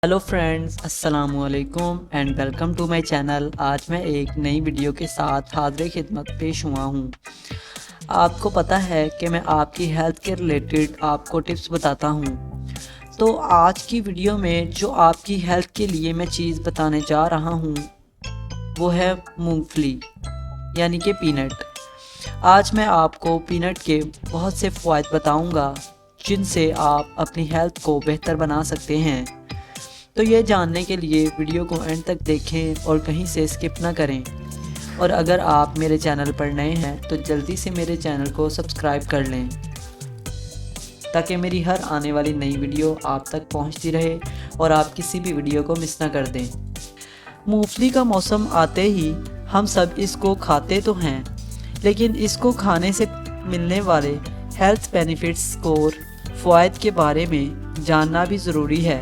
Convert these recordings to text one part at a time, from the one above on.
Hello friends, अस्सलाम वालेकुम and welcome to my channel. आज मैं एक नई वीडियो के साथ हाज़िर खिदमत पेश हुआ हूँ। आपको पता है कि मैं आपकी हेल्थ के रिलेटेड आपको टिप्स बताता हूँ। तो आज की वीडियो में जो आपकी हेल्थ के लिए मैं चीज़ बताने जा रहा हूँ वो है मूंगफली यानी कि पीनट। आज मैं आपको पीनट के बहुत से फ़वाइद बताऊँगा जिनसे आप अपनी हेल्थ को बेहतर बना सकते हैं। तो ये जानने के लिए वीडियो को एंड तक देखें और कहीं से स्किप ना करें। और अगर आप मेरे चैनल पर नए हैं तो जल्दी से मेरे चैनल को सब्सक्राइब कर लें ताकि मेरी हर आने वाली नई वीडियो आप तक पहुंचती रहे और आप किसी भी वीडियो को मिस ना कर दें। मूंगफली का मौसम आते ही हम सब इसको खाते तो हैं, लेकिन इसको खाने से मिलने वाले हेल्थ बेनिफिट्स और फ़वाइद के बारे में जानना भी ज़रूरी है।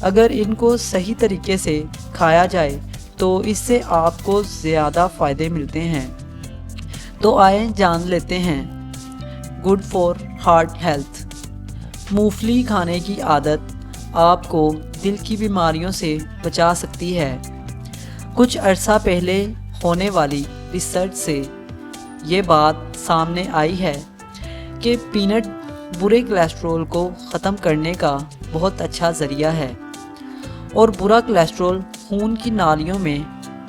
अगर इनको सही तरीके से खाया जाए तो इससे आपको ज़्यादा फ़ायदे मिलते हैं। तो आइए जान लेते हैं। Good for heart health. मूंगफली खाने की आदत आपको दिल की बीमारियों से बचा सकती है। कुछ अरसा पहले होने वाली रिसर्च से ये बात सामने आई है कि पीनट बुरे कोलेस्ट्रॉल को ख़त्म करने का बहुत अच्छा ज़रिया है और बुरा कोलेस्ट्रॉल खून की नालियों में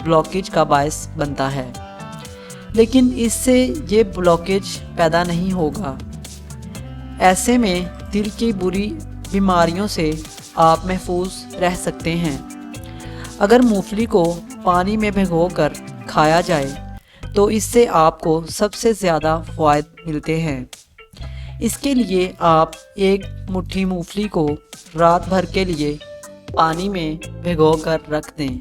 ब्लॉकेज का बायस बनता है, लेकिन इससे ये ब्लॉकेज पैदा नहीं होगा। ऐसे में दिल की बुरी बीमारियों से आप महफूज रह सकते हैं। अगर मूंगफली को पानी में भिगोकर खाया जाए तो इससे आपको सबसे ज़्यादा फ़वाइद मिलते हैं। इसके लिए आप एक मुट्ठी मूंगफली को रात भर के लिए पानी में भिगोकर रख दें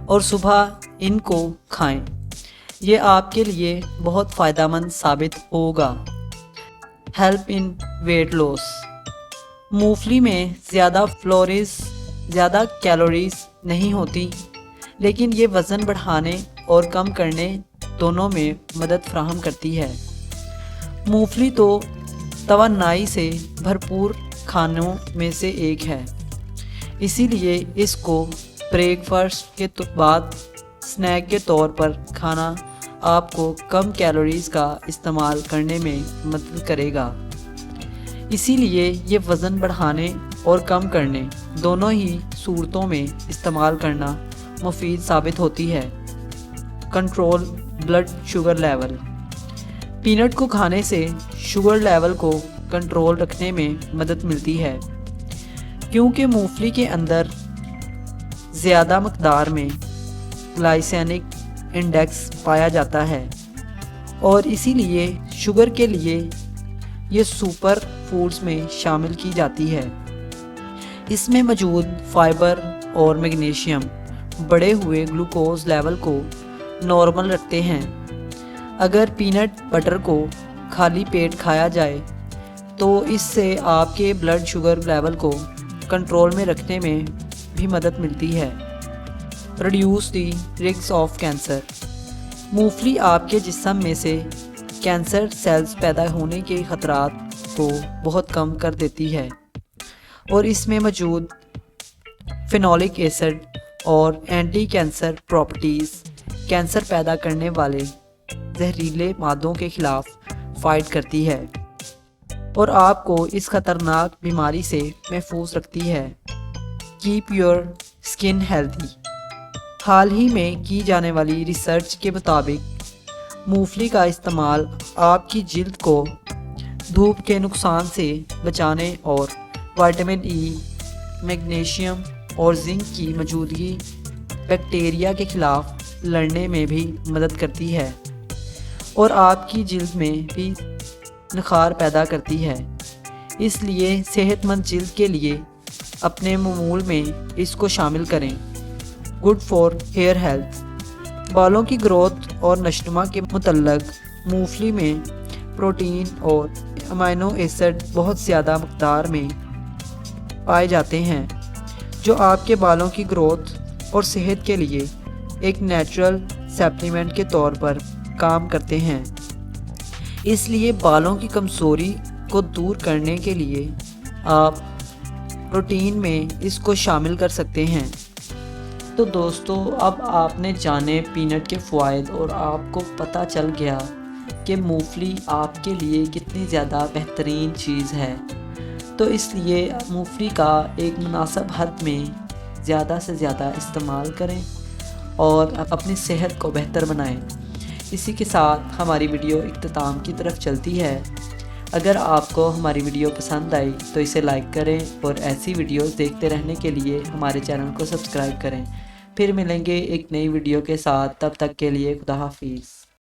और सुबह इनको खाएं। ये आपके लिए बहुत फ़ायदेमंद साबित होगा। Help in weight loss. मूंगफली में ज़्यादा कैलोरीज नहीं होती, लेकिन ये वज़न बढ़ाने और कम करने दोनों में मदद फराहम करती है। मूंगफली तो तवानाई से भरपूर खानों में से एक है, इसीलिए इसको ब्रेकफास्ट के बाद स्नैक के तौर पर खाना आपको कम कैलोरीज़ का इस्तेमाल करने में मदद करेगा। इसीलिए ये वज़न बढ़ाने और कम करने दोनों ही सूरतों में इस्तेमाल करना मुफीद साबित होती है। Control blood sugar level. Peanut को खाने से शुगर लेवल को कंट्रोल रखने में मदद मिलती है, क्योंकि मूंगफली के अंदर ज़्यादा मकदार में ग्लाइसेमिक इंडेक्स पाया जाता है और इसीलिए शुगर के लिए ये सुपर फूड्स में शामिल की जाती है। इसमें मौजूद फाइबर और मैग्नीशियम बढ़े हुए ग्लूकोज लेवल को नॉर्मल रखते हैं। अगर पीनट बटर को खाली पेट खाया जाए तो इससे आपके ब्लड शुगर लेवल को कंट्रोल में रखने में भी मदद मिलती है। Reduce the risk of cancer. मूंगफली आपके जिस्म में से कैंसर सेल्स पैदा होने के ख़तरात को बहुत कम कर देती है और इसमें मौजूद फिनोलिक एसिड और एंटी कैंसर प्रॉपर्टीज़ कैंसर पैदा करने वाले जहरीले मादों के ख़िलाफ़ फाइट करती है और आपको इस ख़तरनाक बीमारी से महफूज रखती है। Keep your skin healthy. हाल ही में की जाने वाली रिसर्च के मुताबिक मूंगफली का इस्तेमाल आपकी जिल्द को धूप के नुकसान से बचाने और विटामिन ई, मैग्नीशियम और जिंक की मौजूदगी बैक्टीरिया के ख़िलाफ़ लड़ने में भी मदद करती है और आपकी जिल्द में भी निखार पैदा करती है। इसलिए सेहतमंद जिल्द के लिए अपने मामूल में इसको शामिल करें। Good for hair health. बालों की ग्रोथ और नशनुमा के मुतल्लक मूंगफली में प्रोटीन और अमीनो एसिड बहुत ज़्यादा मकदार में पाए जाते हैं, जो आपके बालों की ग्रोथ और सेहत के लिए एक नेचुरल सप्लीमेंट के तौर पर काम करते हैं। इसलिए बालों की कमज़ोरी को दूर करने के लिए आप प्रोटीन में इसको शामिल कर सकते हैं। तो दोस्तों अब आपने जाने पीनट के फ़वाइद और आपको पता चल गया कि मूंगफली आपके लिए कितनी ज़्यादा बेहतरीन चीज़ है। तो इसलिए मूंगफली का एक मुनासिब हद में ज़्यादा से ज़्यादा इस्तेमाल करें और अपनी सेहत को बेहतर बनाएं। इसी के साथ हमारी वीडियो इख्तिताम की तरफ चलती है। अगर आपको हमारी वीडियो पसंद आई तो इसे लाइक करें और ऐसी वीडियोस देखते रहने के लिए हमारे चैनल को सब्सक्राइब करें। फिर मिलेंगे एक नई वीडियो के साथ, तब तक के लिए खुदा हाफिज़।